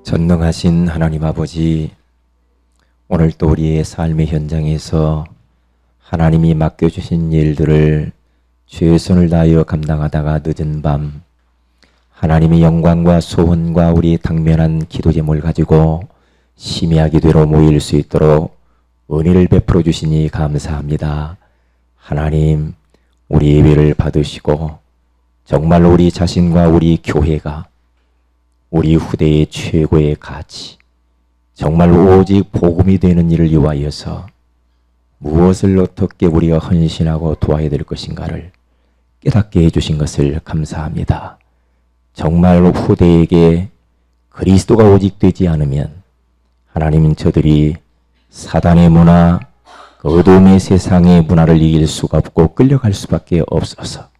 전능하신 하나님 아버지, 오늘 또 우리의 삶의 현장에서 하나님이 맡겨주신 일들을 최선을 다하여 감당하다가 늦은 밤 하나님의 영광과 소원과 우리 당면한 기도 제목을 가지고 심야 기도로 모일 수 있도록 은혜를 베풀어 주시니 감사합니다. 하나님, 우리 예배를 받으시고 정말로 우리 자신과 우리 교회가 우리 후대의 최고의 가치, 정말로 오직 복음이 되는 일을 위하여서 무엇을 어떻게 우리가 헌신하고 도와야 될 것인가를 깨닫게 해주신 것을 감사합니다. 정말로 후대에게 그리스도가 오직 되지 않으면 하나님은 저들이 사단의 문화, 그 어둠의 세상의 문화를 이길 수가 없고 끌려갈 수밖에 없어서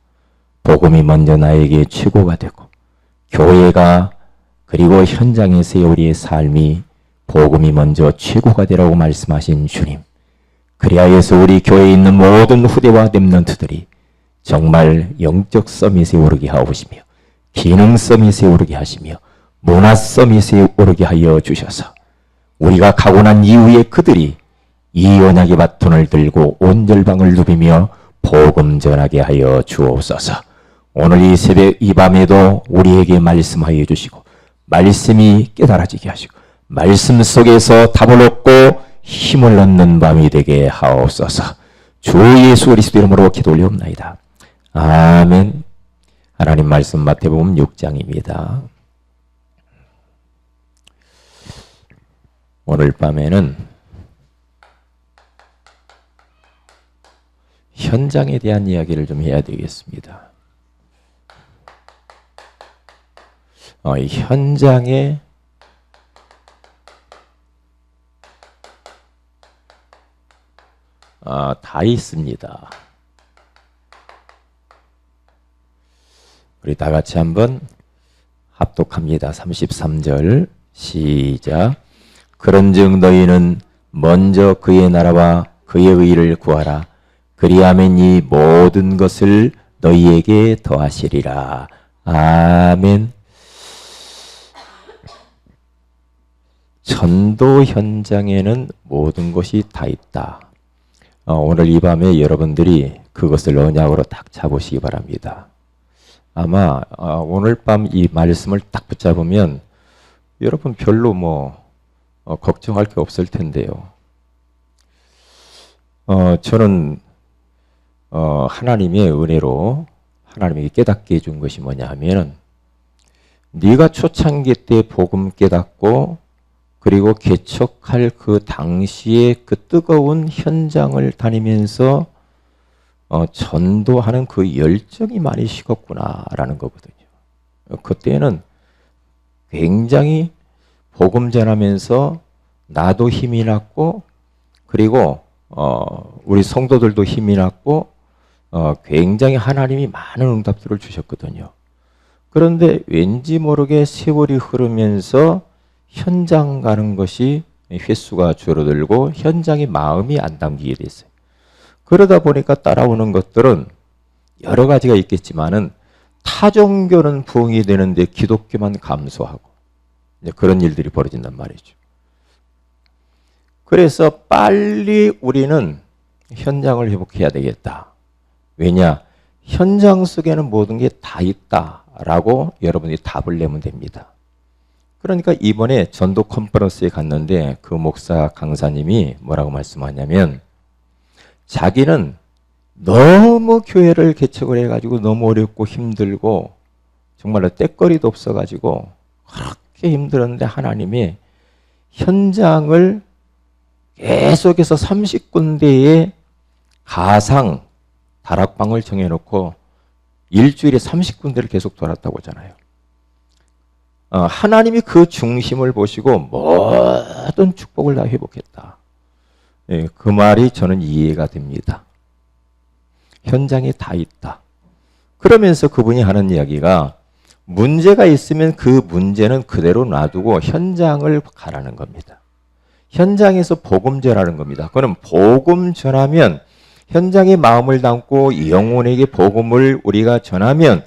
복음이 먼저 나에게 최고가 되고 교회가 그리고 현장에서의 우리의 삶이 복음이 먼저 최고가 되라고 말씀하신 주님, 그리하여서 우리 교회에 있는 모든 후대와 렘넌트들이 정말 영적 서밋에 오르게 하옵시며 기능 서밋에 오르게 하시며 문화 서밋에 오르게 하여 주셔서 우리가 가고 난 이후에 그들이 이 언약의 바톤을 들고 온 열방을 누비며 복음 전하게 하여 주옵소서. 오늘 이 새벽 이 밤에도 우리에게 말씀하여 주시고 말씀이 깨달아지게 하시고 말씀 속에서 답을 얻고 힘을 얻는 밤이 되게 하옵소서. 주 예수 그리스도 이름으로 기도 올리옵나이다. 아멘. 하나님 말씀 마태복음 6장입니다. 오늘 밤에는 현장에 대한 이야기를 좀 해야 되겠습니다. 현장에 다 있습니다. 우리 다 같이 한번 합독합니다. 33절 시작. 그런즉 너희는 먼저 그의 나라와 그의 의를 구하라. 그리하면 이 모든 것을 너희에게 더하시리라. 아멘. 전도 현장에는 모든 것이 다 있다. 오늘 이 밤에 여러분들이 그것을 언약으로 딱 잡으시기 바랍니다. 아마 오늘 밤 이 말씀을 딱 붙잡으면 여러분 별로 걱정할 게 없을 텐데요. 저는 하나님의 은혜로 하나님에게 깨닫게 해준 것이 뭐냐 하면, 네가 초창기 때 복음 깨닫고 그리고 개척할 그 당시에 그 뜨거운 현장을 다니면서 전도하는 그 열정이 많이 식었구나라는 거거든요. 그때는 굉장히 복음 전하면서 나도 힘이 났고 그리고 우리 성도들도 힘이 났고 굉장히 하나님이 많은 응답들을 주셨거든요. 그런데 왠지 모르게 세월이 흐르면서 현장 가는 것이 횟수가 줄어들고 현장에 마음이 안 담기게 됐어요. 그러다 보니까 따라오는 것들은 여러 가지가 있겠지만은 타 종교는 부흥이 되는데 기독교만 감소하고 그런 일들이 벌어진단 말이죠. 그래서 빨리 우리는 현장을 회복해야 되겠다. 왜냐? 현장 속에는 모든 게 다 있다라고 여러분이 답을 내면 됩니다. 그러니까 이번에 전도 컨퍼런스에 갔는데 그 목사 강사님이 뭐라고 말씀하냐면, 자기는 너무 교회를 개척을 해가지고 너무 어렵고 힘들고 정말로 떼거리도 없어가지고 그렇게 힘들었는데 하나님이 현장을 계속해서 30군데의 가상 다락방을 정해놓고 일주일에 30군데를 계속 돌았다고 하잖아요. 하나님이 그 중심을 보시고 모든 축복을 다 회복했다. 그 말이 저는 이해가 됩니다. 현장에 다 있다. 그러면서 그분이 하는 이야기가, 문제가 있으면 그 문제는 그대로 놔두고 현장을 가라는 겁니다. 현장에서 복음 전하는 겁니다. 그럼 복음 전하면 현장에 마음을 담고 영혼에게 복음을 우리가 전하면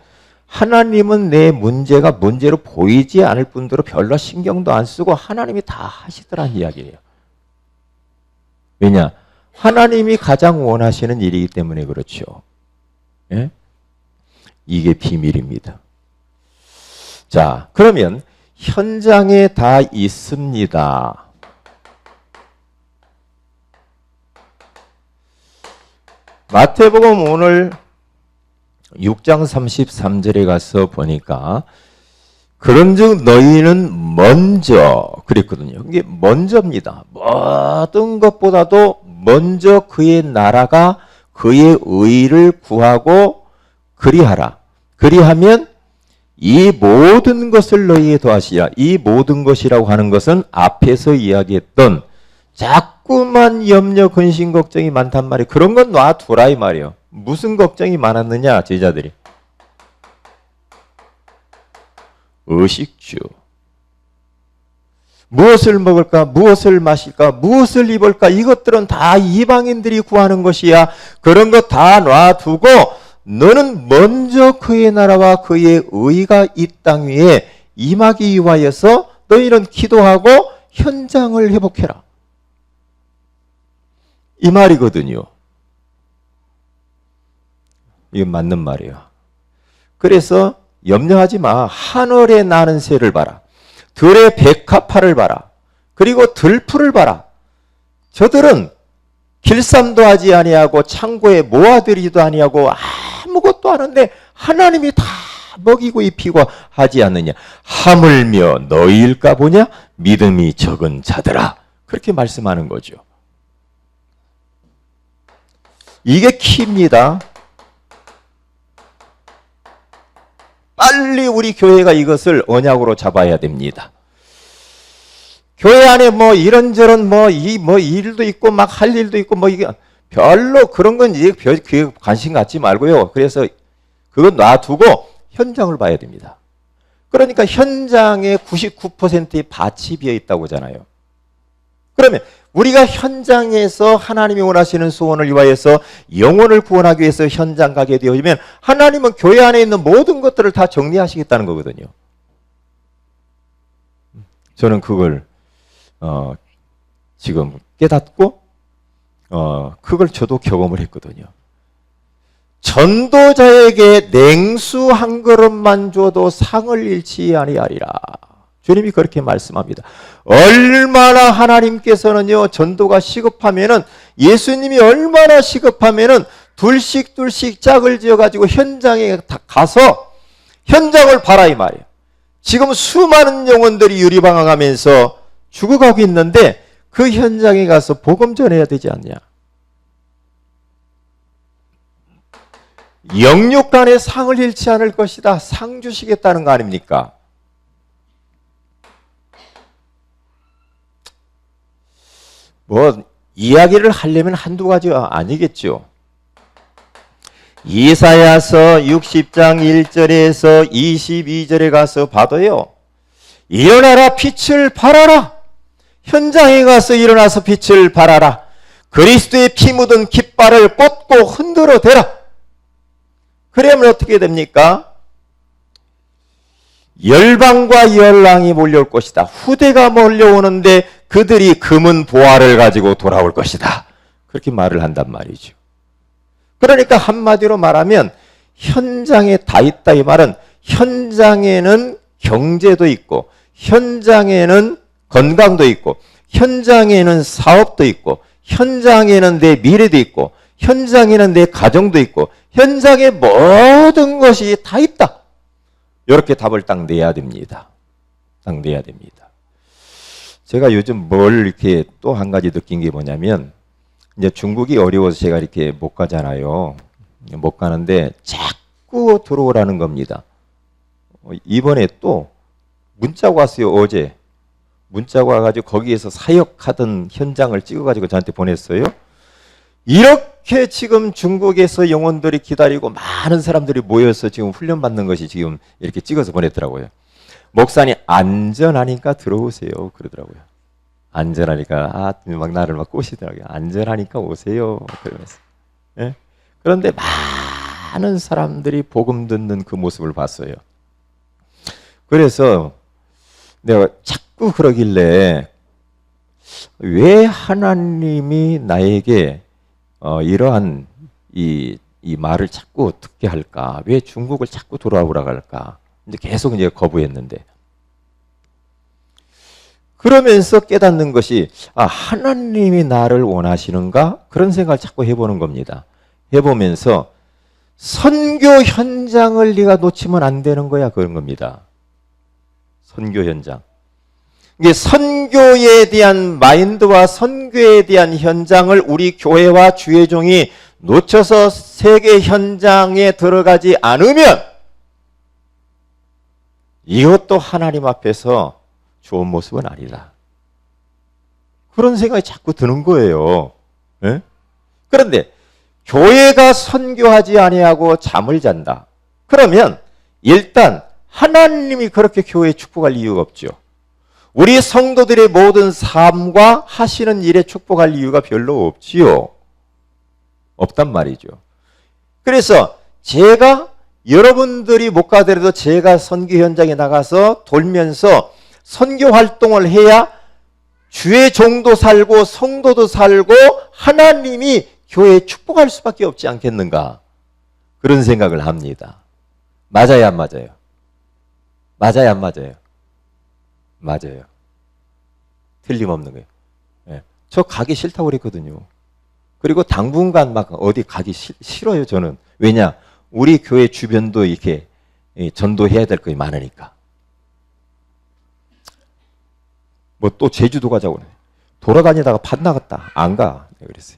하나님은 내 문제가 문제로 보이지 않을 뿐더러 별로 신경도 안 쓰고 하나님이 다 하시더란 이야기예요. 왜냐? 하나님이 가장 원하시는 일이기 때문에 그렇죠. 예? 이게 비밀입니다. 자, 그러면 현장에 다 있습니다. 마태복음 오늘 6장 33절에 가서 보니까 그런즉 너희는 먼저 그랬거든요. 이게 먼저입니다. 모든 것보다도 먼저 그의 나라가 그의 의를 구하고 그리하라. 그리하면 이 모든 것을 너희에 더하시라. 이 모든 것이라고 하는 것은 앞에서 이야기했던 자꾸만 염려, 근심, 걱정이 많단 말이에요. 그런 건 놔두라 이 말이에요. 무슨 걱정이 많았느냐 제자들이. 의식주. 무엇을 먹을까? 무엇을 마실까? 무엇을 입을까? 이것들은 다 이방인들이 구하는 것이야. 그런 것 다 놔두고 너는 먼저 그의 나라와 그의 의가 이 땅 위에 임하기 위하여서 너희는 기도하고 현장을 회복해라. 이 말이거든요. 이게 맞는 말이에요. 그래서 염려하지 마. 하늘에 나는 새를 봐라. 들의 백합화를 봐라. 그리고 들풀을 봐라. 저들은 길쌈도 하지 아니하고 창고에 모아들이도 아니하고 아무것도 하는데 하나님이 다 먹이고 입히고 하지 않느냐. 하물며 너희일까 보냐? 믿음이 적은 자들아. 그렇게 말씀하는 거죠. 이게 키입니다. 빨리 우리 교회가 이것을 언약으로 잡아야 됩니다. 교회 안에 뭐 이런저런 뭐 일도 있고 막 할 일도 있고 뭐 이게 별로 그런 건 이제 그게 관심 갖지 말고요. 그래서 그거 놔두고 현장을 봐야 됩니다. 그러니까 현장에 99%의 밭이 비어 있다고 하잖아요. 그러면 우리가 현장에서 하나님이 원하시는 소원을 위하여서 영혼을 구원하기 위해서 현장 가게 되어지면 하나님은 교회 안에 있는 모든 것들을 다 정리하시겠다는 거거든요. 저는 그걸 지금 깨닫고 그걸 저도 경험을 했거든요. 전도자에게 냉수 한 그릇만 줘도 상을 잃지 아니하리라. 주님이 그렇게 말씀합니다. 얼마나 하나님께서는요, 전도가 시급하면은, 예수님이 얼마나 시급하면은, 둘씩 짝을 지어가지고 현장에 가서 현장을 봐라 이 말이에요. 지금 수많은 영혼들이 유리방황하면서 죽어가고 있는데 그 현장에 가서 복음 전해야 되지 않냐. 영육간에 상을 잃지 않을 것이다. 상 주시겠다는 거 아닙니까? 뭐 이야기를 하려면 한두 가지가 아니겠죠. 이사야서 60장 1절에서 22절에 가서 봐도요. 일어나라 빛을 발하라. 현장에 가서 일어나서 빛을 발하라. 그리스도의 피 묻은 깃발을 꽂고 흔들어 대라. 그러면 어떻게 됩니까? 열방과 열랑이 몰려올 것이다. 후대가 몰려오는데 그들이 금은 보화를 가지고 돌아올 것이다. 그렇게 말을 한단 말이죠. 그러니까 한마디로 말하면 현장에 다 있다 이 말은 현장에는 경제도 있고 현장에는 건강도 있고 현장에는 사업도 있고 현장에는 내 미래도 있고 현장에는 내 가정도 있고 현장에 모든 것이 다 있다. 이렇게 답을 딱 내야 됩니다. 딱 내야 됩니다. 제가 요즘 뭘 이렇게 또 한 가지 느낀 게 뭐냐면 이제 중국이 어려워서 제가 이렇게 못 가잖아요. 못 가는데 자꾸 들어오라는 겁니다. 이번에 또 문자가 왔어요. 어제 문자가 와가지고 거기에서 사역하던 현장을 찍어가지고 저한테 보냈어요. 이렇게 지금 중국에서 영혼들이 기다리고 많은 사람들이 모여서 지금 훈련받는 것이 지금 이렇게 찍어서 보냈더라고요. 목사님 안전하니까 들어오세요 그러더라고요. 안전하니까 막 나를 막 꼬시더라고요. 안전하니까 오세요 그러면서. 예? 그런데 많은 사람들이 복음 듣는 그 모습을 봤어요. 그래서 내가 자꾸 그러길래 왜 하나님이 나에게 이러한 이 말을 자꾸 듣게 할까? 왜 중국을 자꾸 돌아오라고 할까? 이제 계속 이제 거부했는데, 그러면서 깨닫는 것이 하나님이 나를 원하시는가? 그런 생각을 자꾸 해보는 겁니다. 해보면서 선교 현장을 네가 놓치면 안 되는 거야, 그런 겁니다. 선교 현장. 이게 선교에 대한 마인드와 선교에 대한 현장을 우리 교회와 주의 종이 놓쳐서 세계 현장에 들어가지 않으면 이것도 하나님 앞에서 좋은 모습은 아니다. 그런 생각이 자꾸 드는 거예요. 네? 그런데 교회가 선교하지 아니하고 잠을 잔다. 그러면 일단 하나님이 그렇게 교회에 축복할 이유가 없죠. 우리 성도들의 모든 삶과 하시는 일에 축복할 이유가 별로 없지요. 없단 말이죠. 그래서 제가 여러분들이 못 가더라도 제가 선교 현장에 나가서 돌면서 선교 활동을 해야 주의 종도 살고 성도도 살고 하나님이 교회에 축복할 수밖에 없지 않겠는가, 그런 생각을 합니다. 맞아요, 안 맞아요? 맞아요, 안 맞아요? 맞아요. 틀림없는 거예요. 네. 저 가기 싫다고 그랬거든요. 그리고 당분간 막 어디 가기 싫어요, 저는. 왜냐? 우리 교회 주변도 이렇게 전도해야 될 것이 많으니까. 뭐 또 제주도 가자고 그래. 돌아다니다가 판 나갔다. 안 가. 내가 그랬어요.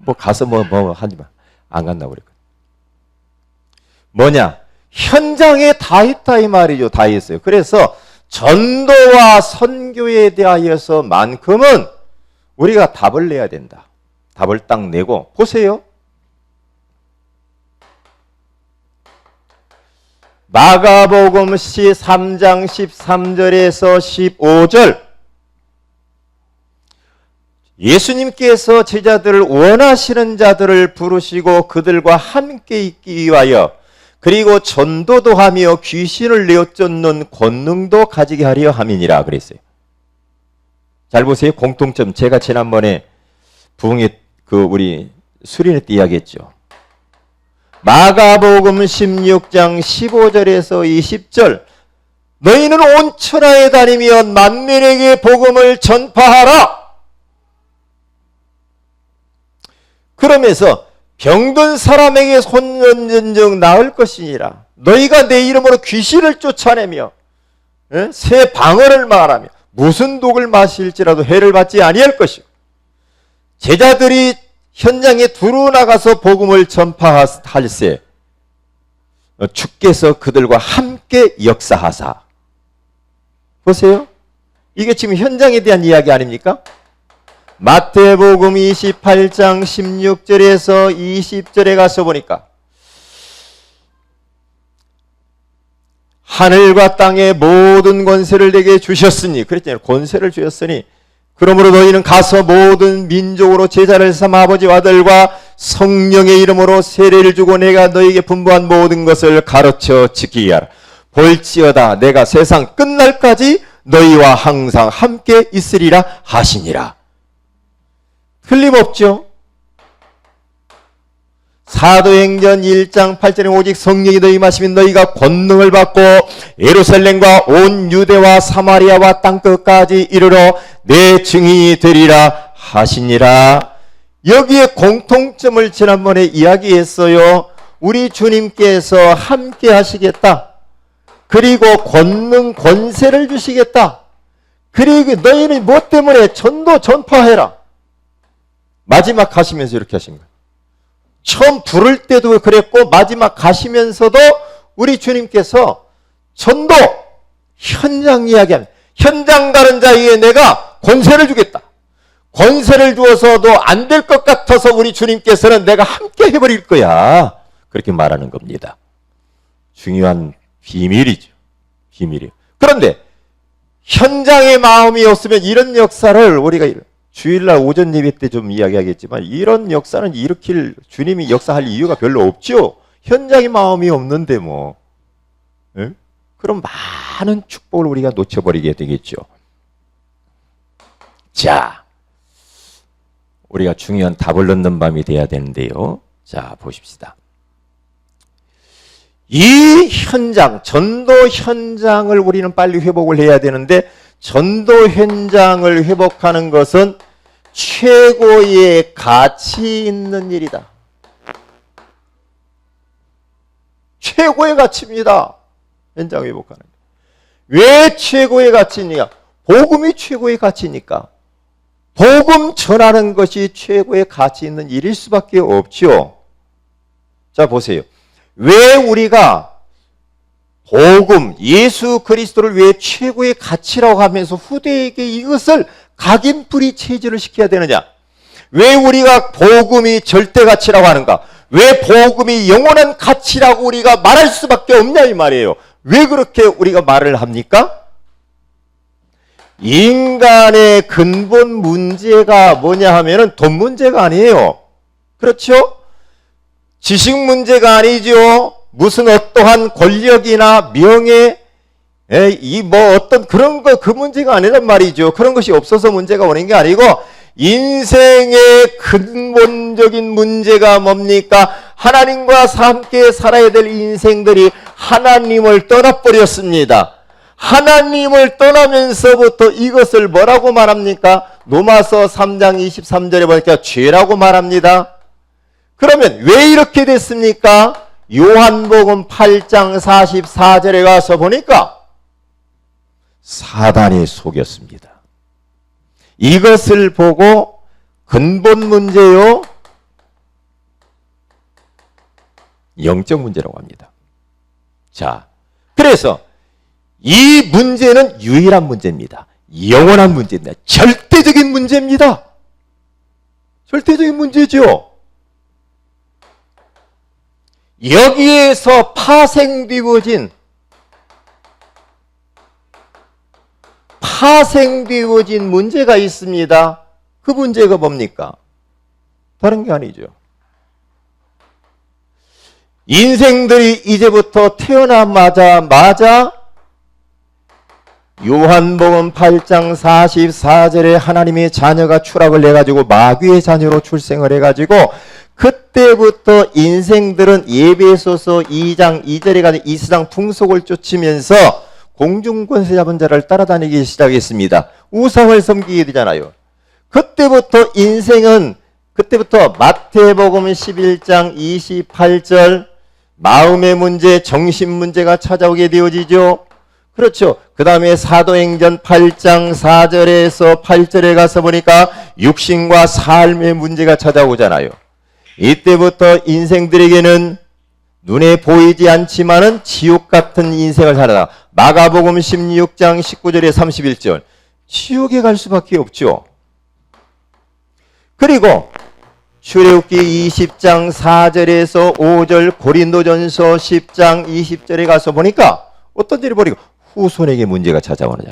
뭐 가서 뭐 하지만 안 간다고 그랬거든. 뭐냐? 현장에 다 했다 이 말이죠. 다 했어요. 그래서 전도와 선교에 대하여서만큼은 우리가 답을 내야 된다. 답을 딱 내고 보세요. 마가복음 3장 13절에서 15절, 예수님께서 제자들을 원하시는 자들을 부르시고 그들과 함께 있기 위하여 그리고 전도도 하며 귀신을 내어쫓는 권능도 가지게 하려 함이니라 그랬어요. 잘 보세요. 공통점. 제가 지난번에 부흥회 우리 수련회 때 이야기했죠. 마가복음 16장 15절에서 20절, 너희는 온 천하에 다니며 만민에게 복음을 전파하라. 그러면서 병든 사람에게 손전증 나을 것이니라. 너희가 내 이름으로 귀신을 쫓아내며 새 방언을 말하며 무슨 독을 마실지라도 해를 받지 아니할 것이고, 제자들이 현장에 두루 나가서 복음을 전파할세 주께서 그들과 함께 역사하사. 보세요. 이게 지금 현장에 대한 이야기 아닙니까? 마태복음 28장 16절에서 20절에 가서 보니까 하늘과 땅의 모든 권세를 내게 주셨으니, 그랬잖아요. 권세를 주셨으니 그러므로 너희는 가서 모든 민족으로 제자를 삼아 아버지와 아들과 성령의 이름으로 세례를 주고 내가 너희에게 분부한 모든 것을 가르쳐 지키게 하라. 볼지어다 내가 세상 끝날까지 너희와 항상 함께 있으리라 하시니라. 틀림없죠. 사도행전 1장 8절에 오직 성령이 너희 마시면 너희가 권능을 받고 예루살렘과 온 유대와 사마리아와 땅끝까지 이르러 내 증인이 되리라 하시니라. 여기에 공통점을 지난번에 이야기했어요. 우리 주님께서 함께 하시겠다. 그리고 권능 권세를 주시겠다. 그리고 너희는 뭐 때문에 전도 전파해라. 마지막 가시면서 이렇게 하신 거예요. 처음 부를 때도 그랬고 마지막 가시면서도 우리 주님께서 전도 현장 이야기합니다. 현장 가는 자에게 내가 권세를 주겠다. 권세를 주어서도 안 될 것 같아서 우리 주님께서는 내가 함께 해버릴 거야. 그렇게 말하는 겁니다. 중요한 비밀이죠. 비밀이에요. 그런데 현장의 마음이 없으면 이런 역사를 우리가 주일날 오전 예배 때 좀 이야기하겠지만 이런 역사는 일으킬 주님이 역사할 이유가 별로 없죠. 현장에 마음이 없는데 뭐. 예? 그럼 많은 축복을 우리가 놓쳐버리게 되겠죠. 자, 우리가 중요한 답을 넣는 밤이 돼야 되는데요. 자, 보십시다. 이 현장, 전도 현장을 우리는 빨리 회복을 해야 되는데 전도 현장을 회복하는 것은 최고의 가치 있는 일이다. 최고의 가치입니다. 현장 회복하는 게. 왜 최고의 가치냐? 복음이 최고의 가치니까. 복음 전하는 것이 최고의 가치 있는 일일 수밖에 없죠. 자, 보세요. 왜 우리가 복음, 예수 그리스도를 왜 최고의 가치라고 하면서 후대에게 이것을 각인뿌리 체질을 시켜야 되느냐? 왜 우리가 복음이 절대 가치라고 하는가? 왜 복음이 영원한 가치라고 우리가 말할 수밖에 없냐 이 말이에요. 왜 그렇게 우리가 말을 합니까? 인간의 근본 문제가 뭐냐 하면은 돈 문제가 아니에요. 그렇죠? 지식 문제가 아니죠. 무슨 어떠한 권력이나 명예, 이 뭐 어떤 그런 거, 그 문제가 아니란 말이죠. 그런 것이 없어서 문제가 오는 게 아니고 인생의 근본적인 문제가 뭡니까? 하나님과 함께 살아야 될 인생들이 하나님을 떠나버렸습니다. 하나님을 떠나면서부터 이것을 뭐라고 말합니까? 로마서 3장 23절에 보니까 죄라고 말합니다. 그러면 왜 이렇게 됐습니까? 요한복음 8장 44절에 가서 보니까 사단이 속였습니다. 이것을 보고 근본 문제요, 영적 문제라고 합니다. 자, 그래서 이 문제는 유일한 문제입니다. 영원한 문제입니다. 절대적인 문제입니다. 절대적인 문제죠. 여기에서 파생되어진 문제가 있습니다. 그 문제가 뭡니까? 다른 게 아니죠. 인생들이 이제부터 태어나자마자 요한복음 8장 44절에 하나님의 자녀가 추락을 해가지고 마귀의 자녀로 출생을 해가지고 그때부터 인생들은 에베소서 2장 2절에 가는 이 세상 풍속을 쫓으면서 공중권세 잡은 자를 따라다니기 시작했습니다. 우상을 섬기게 되잖아요. 그때부터 인생은 마태복음 11장 28절 마음의 문제, 정신 문제가 찾아오게 되어지죠. 그렇죠. 그 다음에 사도행전 8장 4절에서 8절에 가서 보니까 육신과 삶의 문제가 찾아오잖아요. 이때부터 인생들에게는 눈에 보이지 않지만은 지옥 같은 인생을 살아라. 마가복음 16장 19절에 31절. 지옥에 갈 수밖에 없죠. 그리고 출애굽기 20장 4절에서 5절, 고린도전서 10장 20절에 가서 보니까 어떤 일이 벌이고 후손에게 문제가 찾아오느냐.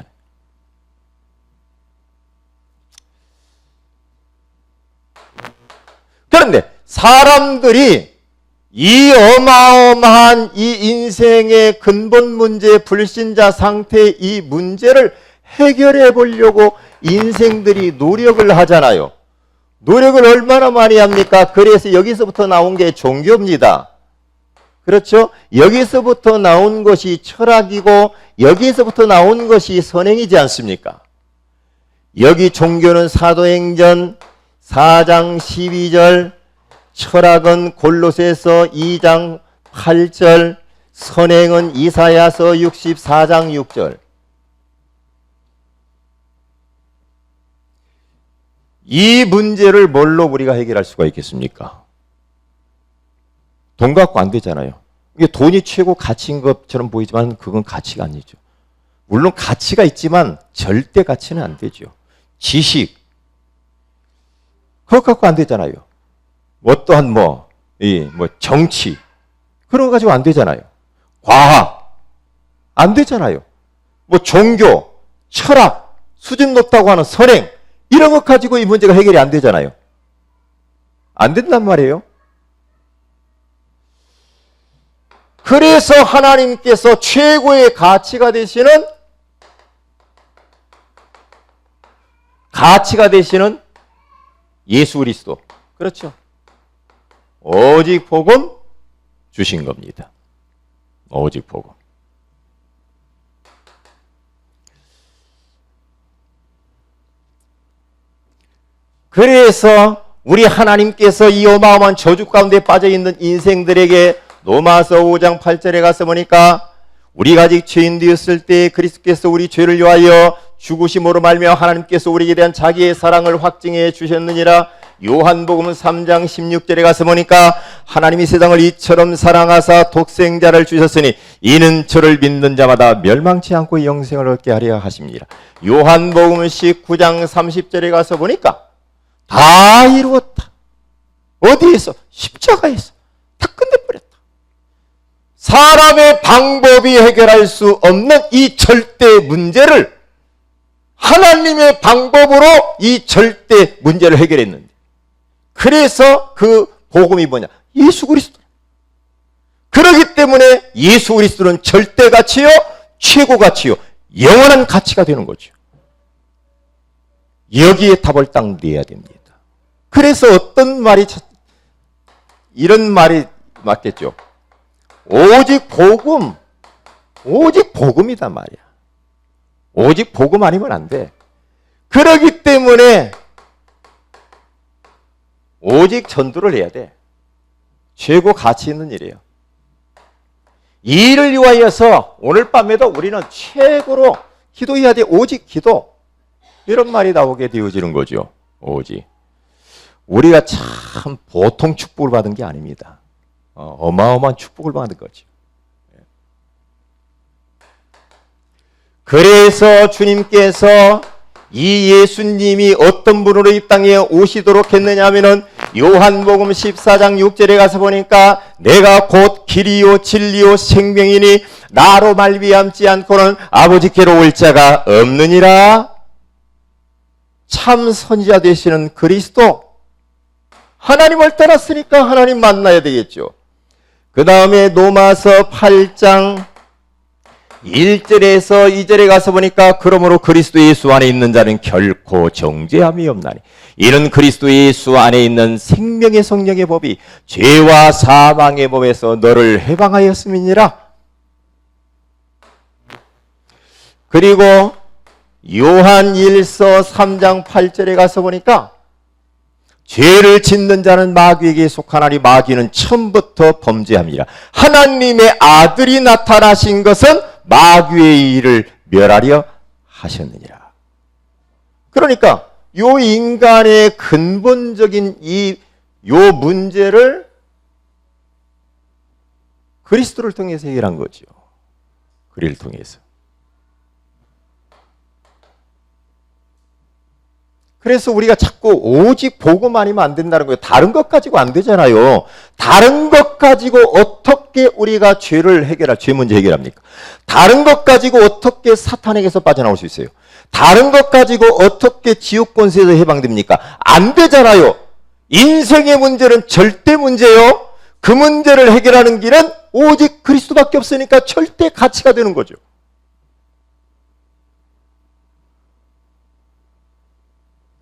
그런데 사람들이 이 어마어마한 이 인생의 근본 문제, 불신자 상태의 이 문제를 해결해 보려고 인생들이 노력을 하잖아요. 노력을 얼마나 많이 합니까? 그래서 여기서부터 나온 게 종교입니다. 그렇죠? 여기서부터 나온 것이 철학이고 여기서부터 나온 것이 선행이지 않습니까? 여기 종교는 사도행전 4장 12절, 철학은 골로새서 2장 8절, 선행은 이사야서 64장 6절. 이 문제를 뭘로 우리가 해결할 수가 있겠습니까? 돈 갖고 안 되잖아요. 이게 돈이 최고 가치인 것처럼 보이지만 그건 가치가 아니죠. 물론 가치가 있지만 절대 가치는 안 되죠. 지식, 그것 갖고 안 되잖아요. 어떠한 정치, 그런 거 가지고 안 되잖아요. 과학, 안 되잖아요. 종교, 철학, 수준 높다고 하는 선행, 이런 것 가지고 이 문제가 해결이 안 되잖아요. 안 된단 말이에요. 그래서 하나님께서 최고의 가치가 되시는 예수 그리스도. 그렇죠. 오직 복음 주신 겁니다. 오직 복음. 그래서 우리 하나님께서 이 어마어마한 저주 가운데 빠져있는 인생들에게 로마서 5장 8절에 가서 보니까 우리가 아직 죄인 되었을 때 그리스도께서 우리 죄를 위하여 죽으심으로 말미암아 하나님께서 우리에게 대한 자기의 사랑을 확증해 주셨느니라. 요한복음 3장 16절에 가서 보니까 하나님이 세상을 이처럼 사랑하사 독생자를 주셨으니 이는 저를 믿는 자마다 멸망치 않고 영생을 얻게 하려 하십니다. 요한복음 19장 30절에 가서 보니까 다 이루었다. 어디에서? 십자가에서 다 끝내버렸다. 사람의 방법이 해결할 수 없는 이 절대 문제를 하나님의 방법으로 이 절대 문제를 해결했는데, 그래서 그 복음이 뭐냐? 예수 그리스도. 그렇기 때문에 예수 그리스도는 절대 가치요, 최고 가치요, 영원한 가치가 되는 거죠. 여기에 답을 딱 내야 됩니다. 그래서 어떤 말이 이런 말이 맞겠죠. 오직 복음, 오직 복음이단 말이야. 오직 복음 아니면 안 돼. 그렇기 때문에 오직 전도를 해야 돼. 최고 가치 있는 일이에요. 이 일을 위하여서 오늘 밤에도 우리는 최고로 기도해야 돼. 오직 기도. 이런 말이 나오게 되어지는 거죠. 오직. 우리가 참 보통 축복을 받은 게 아닙니다. 어마어마한 축복을 받은 거죠. 그래서 주님께서 이 예수님이 어떤 분으로 이 땅에 오시도록 했느냐 하면은 요한복음 14장 6절에 가서 보니까 내가 곧 길이요 진리요 생명이니 나로 말미암지 않고는 아버지께로 올 자가 없느니라. 참 선지자 되시는 그리스도, 하나님을 떠났으니까 하나님 만나야 되겠죠. 그 다음에 로마서 8장 1절에서 2절에 가서 보니까 그러므로 그리스도 예수 안에 있는 자는 결코 정죄함이 없나니 이는 그리스도 예수 안에 있는 생명의 성령의 법이 죄와 사망의 법에서 너를 해방하였음이니라. 그리고 요한 1서 3장 8절에 가서 보니까 죄를 짓는 자는 마귀에게 속하나니 마귀는 처음부터 범죄합니다. 하나님의 아들이 나타나신 것은 마귀의 일을 멸하려 하셨느니라. 그러니까 요 인간의 근본적인 요 문제를 그리스도를 통해서 해결한 거죠. 그리를 통해서. 그래서 우리가 자꾸 오직 복음 아니면 안 된다는 거예요. 다른 것 가지고 안 되잖아요. 다른 것 가지고 어떻게 우리가 죄 문제 해결합니까? 다른 것 가지고 어떻게 사탄에게서 빠져나올 수 있어요? 다른 것 가지고 어떻게 지옥 권세에서 해방됩니까? 안 되잖아요. 인생의 문제는 절대 문제요. 그 문제를 해결하는 길은 오직 그리스도밖에 없으니까 절대 가치가 되는 거죠.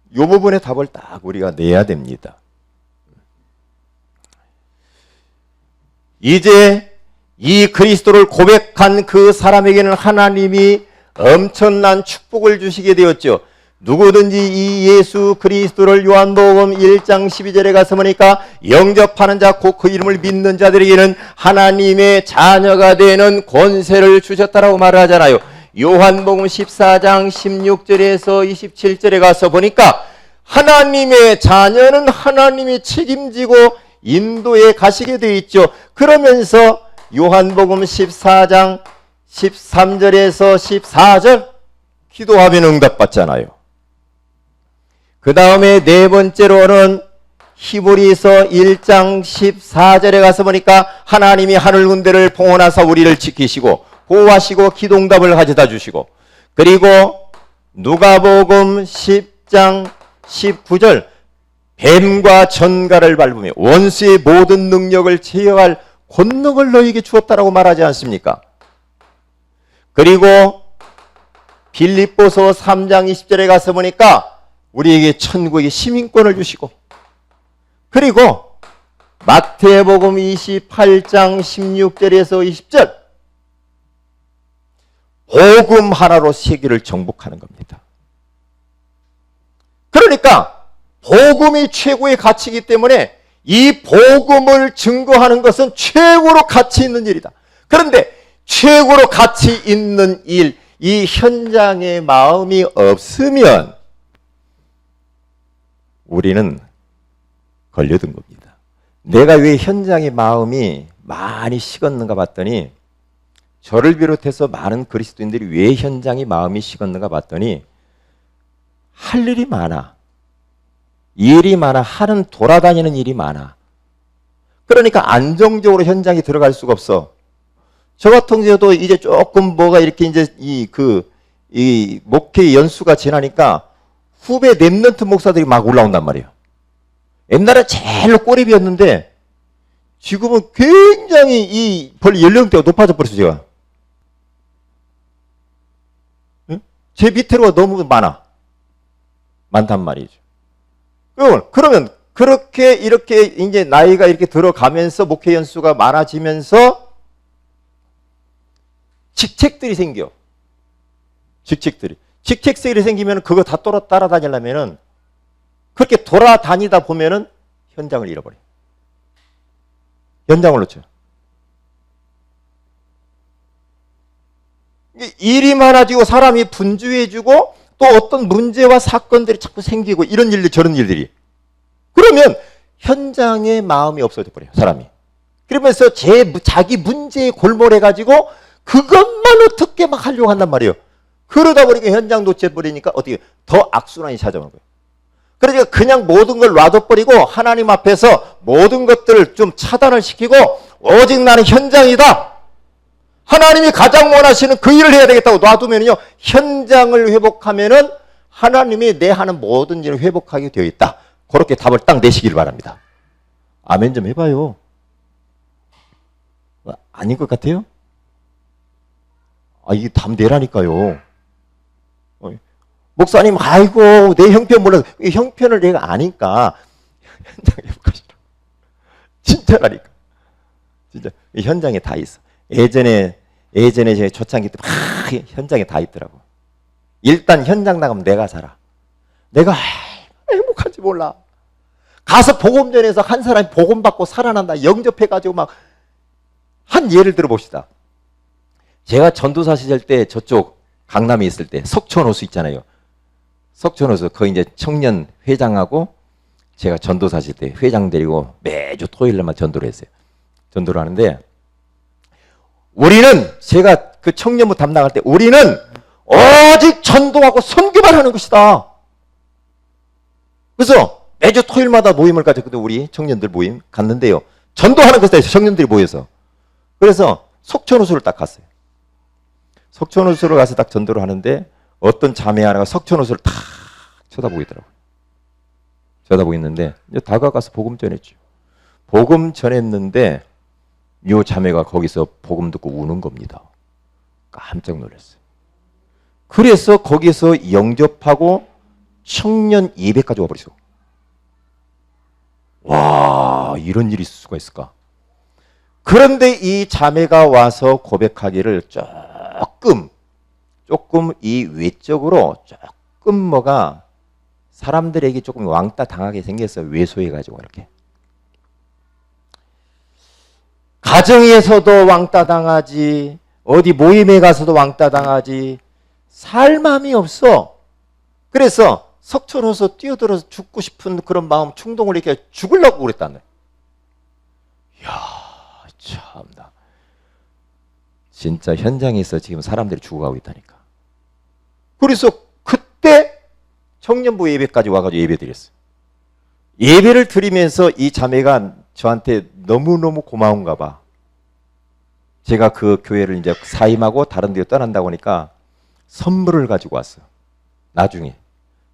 이 부분의 답을 딱 우리가 내야 됩니다. 이제 이 그리스도를 고백한 그 사람에게는 하나님이 엄청난 축복을 주시게 되었죠. 누구든지 이 예수 그리스도를 요한복음 1장 12절에 가서 보니까 영접하는 자 곧 그 이름을 믿는 자들에게는 하나님의 자녀가 되는 권세를 주셨다라고 말을 하잖아요. 요한복음 14장 16절에서 27절에 가서 보니까 하나님의 자녀는 하나님이 책임지고 인도에 가시게 되어 있죠. 그러면서 요한복음 14장 13절에서 14절 기도하면 응답받잖아요. 그 다음에 네 번째로는 히브리서 1장 14절에 가서 보니까 하나님이 하늘 군대를 봉헌하사 우리를 지키시고 보호하시고 기도응답을 가져다 주시고, 그리고 누가복음 10장 19절 뱀과 전갈을 밟으며 원수의 모든 능력을 제어할 권능을 너에게 주었다라고 말하지 않습니까? 그리고 빌립보서 3장 20절에 가서 보니까 우리에게 천국의 시민권을 주시고, 그리고 마태복음 28장 16절에서 20절 복음 하나로 세계를 정복하는 겁니다. 그러니까 복음이 최고의 가치이기 때문에 이 복음을 증거하는 것은 최고로 가치 있는 일이다. 그런데 최고로 가치 있는 일, 이 현장에 마음이 없으면 우리는 걸려든 겁니다. 내가 왜 현장에 마음이 많이 식었는가 봤더니, 저를 비롯해서 많은 그리스도인들이 왜 현장에 마음이 식었는가 봤더니 할 일이 많아. 일이 많아. 하는 돌아다니는 일이 많아. 그러니까 안정적으로 현장에 들어갈 수가 없어. 저 같은 경우도 이제 조금 뭐가 이렇게 이제 이 목회 연수가 지나니까 후배 랩런트 목사들이 막 올라온단 말이에요. 옛날에 제일 꼬리비였는데 지금은 굉장히 이 벌 연령대가 높아져 버렸어, 제가. 제 밑으로가 너무 많단 말이죠. 그러면 그렇게 이렇게 이제 나이가 이렇게 들어가면서 목회 연수가 많아지면서 직책들이 생겨. 직책들이 생기면 그거 다 따라다니려면은 그렇게 돌아다니다 보면은 현장을 잃어버려요. 현장을 놓쳐요. 일이 많아지고 사람이 분주해지고 또 어떤 문제와 사건들이 자꾸 생기고 이런 일들 저런 일들이, 그러면 현장에 마음이 없어져 버려요, 사람이. 그러면서 자기 문제에 골몰해가지고 그것만 어떻게 막 하려고 한단 말이에요. 그러다 보니까 현장 놓쳐버리니까 어떻게 더 악순환이 찾아오는 거예요. 그러니까 그냥 모든 걸 놔둬버리고 하나님 앞에서 모든 것들을 좀 차단을 시키고 오직 나는 현장이다, 하나님이 가장 원하시는 그 일을 해야 되겠다고 놔두면요, 현장을 회복하면은 하나님이 내 하는 모든 일을 회복하게 되어 있다. 그렇게 답을 딱 내시길 바랍니다. 아멘 좀 해봐요. 아닌 것 같아요? 이게 답 내라니까요. 목사님, 아이고, 내 형편 몰라서. 형편을 내가 아니까 현장 회복하시라. 진짜라니까. 진짜 현장에 다 있어. 예전에 제 초창기 때 막 현장에 다 있더라고. 일단 현장 나가면 내가 살아. 내가 행복한지 몰라. 가서 복음전에서 한 사람이 복음 받고 살아난다, 영접해가지고 막 한 예를 들어봅시다. 제가 전도사 시절 때 저쪽 강남에 있을 때 석촌호수 있잖아요. 석촌호수 거기 이제 청년 회장하고 제가 전도사 시절 때 회장 데리고 매주 토요일날만 전도를 했어요. 전도를 하는데 우리는, 제가 그 청년부 담당할 때 우리는 오직 전도하고 선교만 하는 것이다. 그래서 매주 토요일마다 모임을 가졌거든요. 우리 청년들 모임 갔는데요, 전도하는 것에 청년들이 모여서. 그래서 석촌호수를 딱 갔어요. 석촌호수를 가서 딱 전도를 하는데 어떤 자매 하나가 석촌호수를 탁 쳐다보고 있더라고요. 쳐다보고 있는데 이제 다가가서 복음 전했죠. 복음 전했는데 이 자매가 거기서 복음 듣고 우는 겁니다. 깜짝 놀랐어요. 그래서 거기서 영접하고 청년 예배까지 와버렸어. 와, 이런 일이 있을 수가 있을까? 그런데 이 자매가 와서 고백하기를 조금 이 외적으로 조금 뭐가 사람들에게 조금 왕따 당하게 생겼어요. 왜소해가지고 이렇게. 가정에서도 왕따 당하지, 어디 모임에 가서도 왕따 당하지, 살 마음이 없어. 그래서 석촌호수 뛰어들어서 죽고 싶은 그런 마음, 충동을 이렇게 죽으려고 그랬다네. 이야, 참나. 진짜 현장에서 지금 사람들이 죽어가고 있다니까. 그래서 그때 청년부 예배까지 와가지고 예배 드렸어요. 예배를 드리면서 이 자매가 저한테 너무너무 고마운가 봐. 제가 그 교회를 이제 사임하고 다른 데로 떠난다고 하니까 선물을 가지고 왔어요. 나중에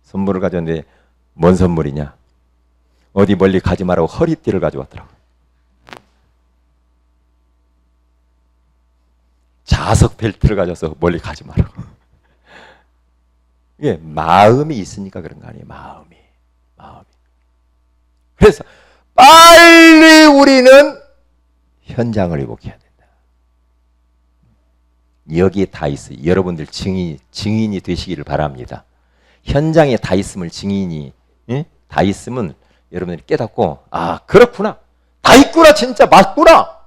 선물을 가져왔는데 뭔 선물이냐? 어디 멀리 가지 말라고 허리띠를 가져왔더라고. 자석 벨트를 가져서 멀리 가지 말라고. 이게 마음이 있으니까 그런 거 아니에요. 마음이. 그래서 빨리 우리는 현장을 회복해야 된다. 여기에 다 있어요. 여러분들 증인이 되시기를 바랍니다. 현장에 다 있음을 증인이 다 있으면 여러분들이 깨닫고 아 그렇구나. 다 있구나. 진짜 맞구나.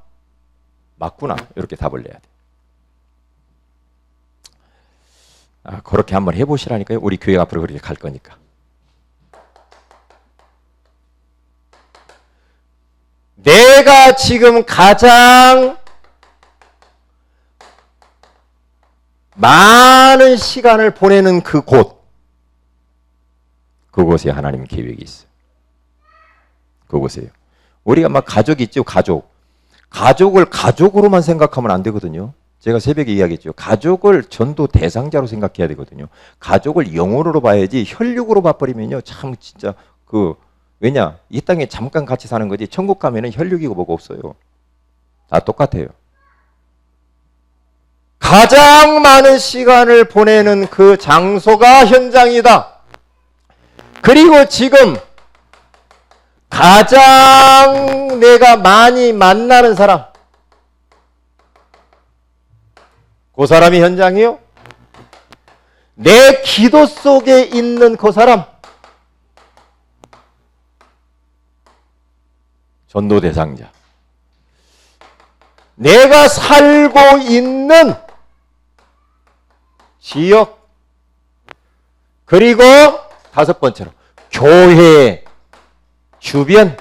이렇게 답을 내야 돼. 그렇게 한번 해보시라니까요. 우리 교회 앞으로 그렇게 갈 거니까. 내가 지금 가장 많은 시간을 보내는 그곳에 하나님 계획이 있어요. 그곳에요. 우리가 막 가족이 있죠. 가족을 가족으로만 생각하면 안 되거든요. 제가 새벽에 이야기했죠. 가족을 전도 대상자로 생각해야 되거든요. 가족을 영혼으로 봐야지 혈육으로 봐버리면요. 참 진짜 왜냐? 이 땅에 잠깐 같이 사는 거지 천국 가면은 혈육이고 뭐가 없어요. 다 똑같아요. 가장 많은 시간을 보내는 그 장소가 현장이다. 그리고 지금 가장 내가 많이 만나는 사람, 그 사람이 현장이요. 내 기도 속에 있는 그 사람, 전도 대상자. 내가 살고 있는 지역, 그리고 다섯 번째로 교회 주변.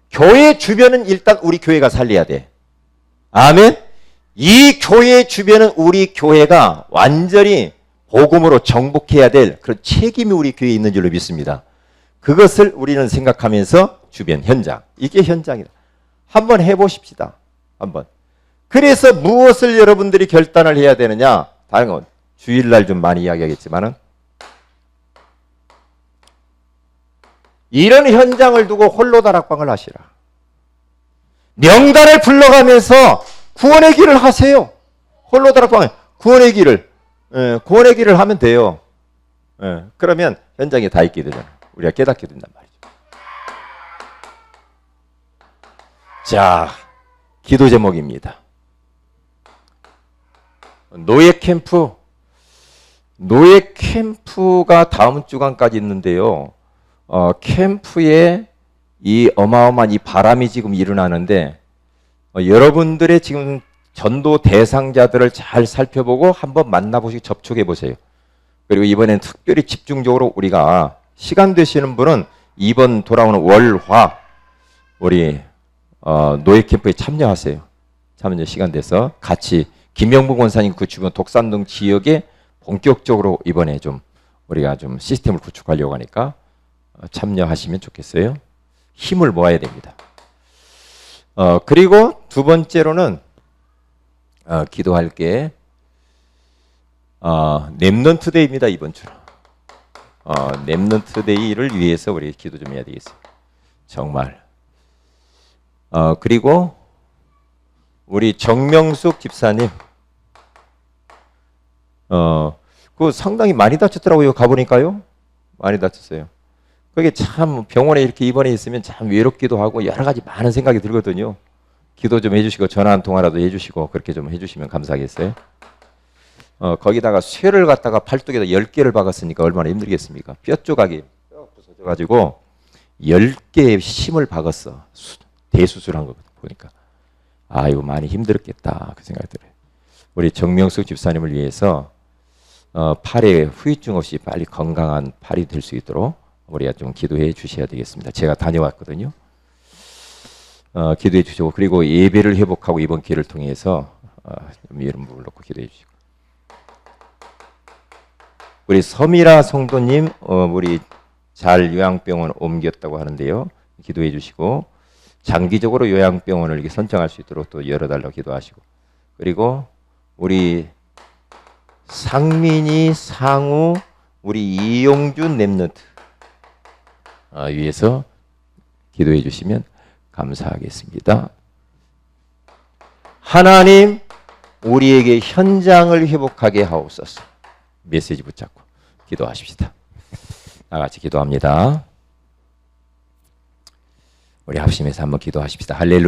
교회 주변은 일단 우리 교회가 살려야 돼. 아멘. 이 교회 주변은 우리 교회가 완전히 복음으로 정복해야 될 그런 책임이 우리 교회에 있는 줄로 믿습니다. 그것을 우리는 생각하면서 주변 현장, 이게 현장이다. 한번 해보십시다. 한번. 그래서 무엇을 여러분들이 결단을 해야 되느냐? 다른 건 주일날 좀 많이 이야기하겠지만은 이런 현장을 두고 홀로 다락방을 하시라. 명단을 불러가면서 구원의 길을 하세요. 홀로 다락방에 구원의 길을 하면 돼요. 그러면 현장에 다 있게 되잖아요. 우리가 깨닫게 된단 말이죠. 자, 기도 제목입니다. 노예 캠프가 다음 주간까지 있는데요. 캠프에 이 어마어마한 이 바람이 지금 일어나는데 여러분들의 지금 전도 대상자들을 잘 살펴보고 한번 만나보시고 접촉해 보세요. 그리고 이번엔 특별히 집중적으로 우리가 시간 되시는 분은 이번 돌아오는 월화 우리 노예 캠프에 참여하세요. 참여 시간 돼서 같이 김영복 원사님 그 주변 독산동 지역에 본격적으로 이번에 좀 우리가 좀 시스템을 구축하려고 하니까 참여하시면 좋겠어요. 힘을 모아야 됩니다. 그리고 두 번째로는 기도할 게 렘넌트데이입니다. 이번 주로 렘넌트데이를 위해서 우리 기도 좀 해야 되겠어요. 정말. 그리고 우리 정명숙 집사님 그 상당히 많이 다쳤더라고요. 가보니까요. 많이 다쳤어요. 그게 참 병원에 이렇게 입원해 있으면 참 외롭기도 하고 여러 가지 많은 생각이 들거든요. 기도 좀 해주시고 전화 한 통화라도 해주시고 그렇게 좀 해주시면 감사하겠어요. 거기다가 쇠를 갖다가 팔뚝에다 10개를 박았으니까 얼마나 힘들겠습니까? 뼈 조각이 부서져가지고 10개의 심을 박았어. 대수술한 거 보니까. 이거 많이 힘들었겠다 그 생각이 들어요. 우리 정명숙 집사님을 위해서 팔에 후유증 없이 빨리 건강한 팔이 될 수 있도록 우리가 좀 기도해 주셔야 되겠습니다. 제가 다녀왔거든요. 기도해 주시고 그리고 예배를 회복하고 이번 기회를 통해서 이런 부분을 놓고 기도해 주시고 우리 서미라 성도님 우리 잘 요양병원 옮겼다고 하는데요. 기도해 주시고 장기적으로 요양병원을 이렇게 선정할 수 있도록 또 열어달라고 기도하시고 그리고 우리 상민이 상우 우리 이용준 랩런트 위해서 기도해 주시면 감사하겠습니다. 하나님, 우리에게 현장을 회복하게 하옵소서. 메시지 붙잡고 기도하십시다. 다 같이 기도합니다. 우리 합심해서 한번 기도하십시다. 할렐루야.